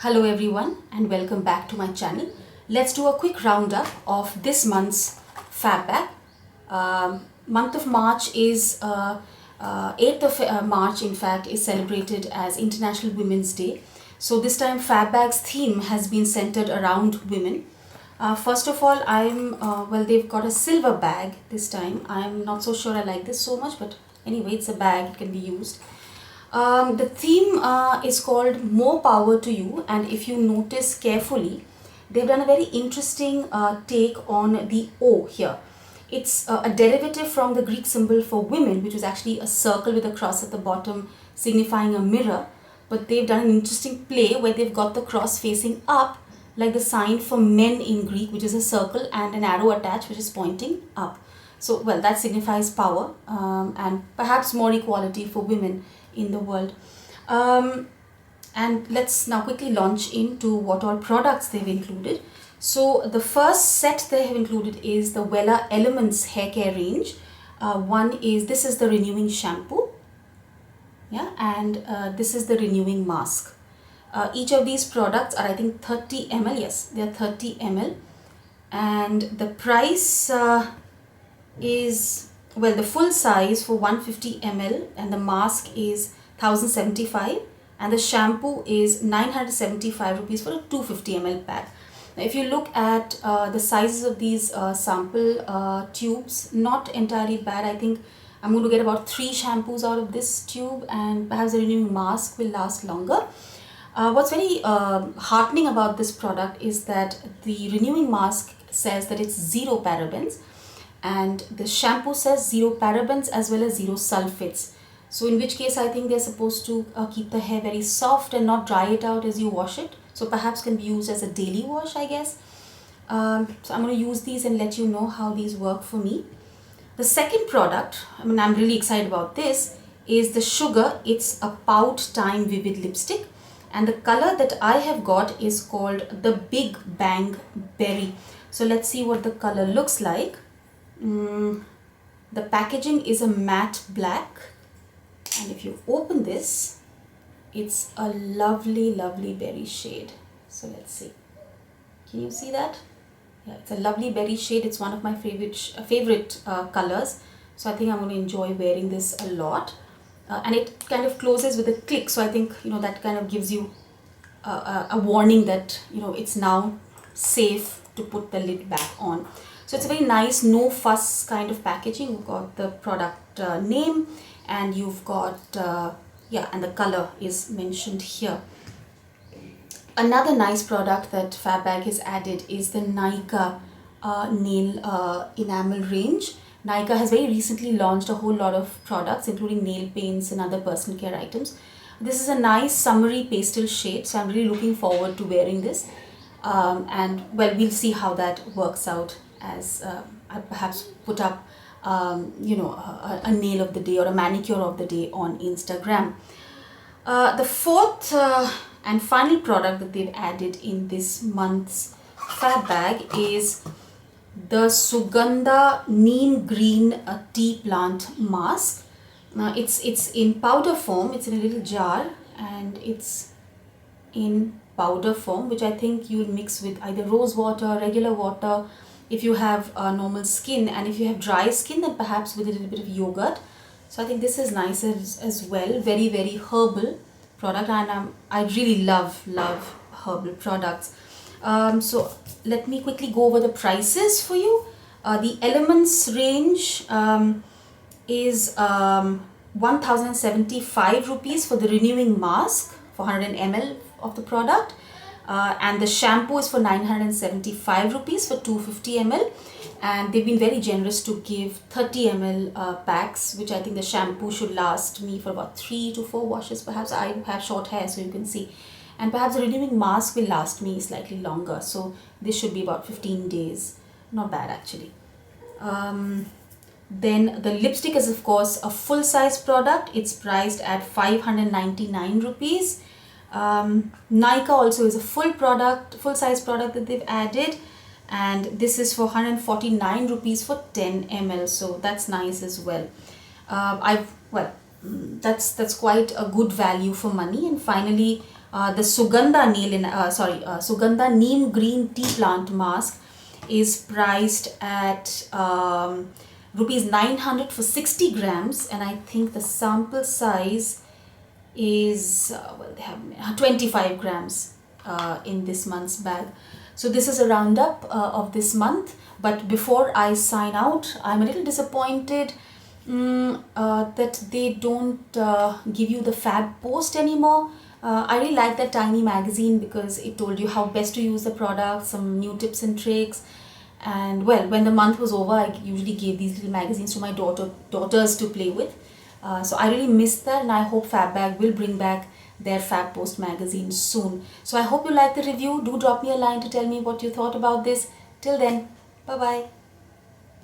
Hello everyone and welcome back to my channel. Let's do a quick roundup of this month's Fab Bag. Month of March is 8th of March in fact is celebrated as International Women's Day. So this time Fab Bag's theme has been centered around women. First of all, they've got a silver bag this time. I'm not so sure I like this so much, but anyway, it's a bag, it can be used. The theme is called More Power to You, and if you notice carefully, they've done a very interesting take on the O here. It's a derivative from the Greek symbol for women, which is actually a circle with a cross at the bottom signifying a mirror. But they've done an interesting play where they've got the cross facing up, like the sign for men in Greek, which is a circle and an arrow attached, which is pointing up. So, well, that signifies power and perhaps more equality for women in the world. And let's now quickly launch into what all products they've included. So the first set they have included is the Wella Elements hair care range. This is the renewing shampoo, yeah, and this is the renewing mask. Each of these products are, I think, 30 ml. Yes, they are 30 ml, and the price is, well, the full size for 150 ml and the mask is 1075 and the shampoo is 975 rupees for a 250 ml pack. Now, if you look at the sizes of these sample tubes, not entirely bad. I think I'm going to get about 3 shampoos out of this tube, and perhaps the renewing mask will last longer. What's very heartening about this product is that the renewing mask says that it's 0 parabens, and the shampoo says 0 parabens as well as 0 sulfates. So in which case I think they're supposed to keep the hair very soft and not dry it out as you wash it. So perhaps can be used as a daily wash, I guess. So I'm going to use these and let you know how these work for me. The second product, I'm really excited about this, is the Sugar. It's a Pout Time Vivid Lipstick. And the color that I have got is called the Big Bang Berry. So let's see what the color looks like. The packaging is a matte black, and if you open this, it's a lovely berry shade. So let's see, can you see that? Yeah, it's a lovely berry shade. It's one of my favorite colors, so I think I'm going to enjoy wearing this a lot. And it kind of closes with a click, so I think that kind of gives you a warning that it's now safe to put the lid back on. So it's a very nice, no fuss kind of packaging. You've got the product name, and you've got, and the color is mentioned here. Another nice product that Fab Bag has added is the Nykaa nail enamel range. Nykaa has very recently launched a whole lot of products, including nail paints and other personal care items. This is a nice summery pastel shade, so I'm really looking forward to wearing this. And well, we'll see how that works out as I perhaps put up a nail of the day or a manicure of the day on Instagram. The fourth and final product that they've added in this month's Fab Bag is the Sugandha Neem Green Tea Plant Mask. It's in powder form. It's in a little jar, and it's in powder form, which I think you'll mix with either rose water, regular water, if you have normal skin, and if you have dry skin, then perhaps with a little bit of yogurt. So I think this is nice as well. Very herbal product, and I really love herbal products. So let me quickly go over the prices for you. The Elements range is 1075 rupees for the renewing mask for 100 ml of the product. And the shampoo is for 975 rupees for 250 ml, and they've been very generous to give 30 ml packs, which I think the shampoo should last me for about 3 to 4 washes. Perhaps I have short hair, so you can see, and perhaps the renewing mask will last me slightly longer, so this should be about 15 days. Not bad actually. Then the lipstick is of course a full size product. It's priced at 599 rupees. Nykaa also is a full size product that they've added, and this is for 149 rupees for 10 ml, so that's nice as well. That's quite a good value for money. And finally, the Sugandha Neem Green Tea Plant Mask is priced at rupees 900 for 60 grams, and I think the sample size is well, they have 25 grams in this month's bag. So this is a roundup of this month. But before I sign out, I'm a little disappointed that they don't give you the fab post anymore. I really like that tiny magazine because it told you how best to use the product, some new tips and tricks. And well, when the month was over, I usually gave these little magazines to my daughters to play with. So I really missed that, and I hope Fabbag will bring back their Fab Post magazine soon. So I hope you liked the review. Do drop me a line to tell me what you thought about this. Till then, bye bye.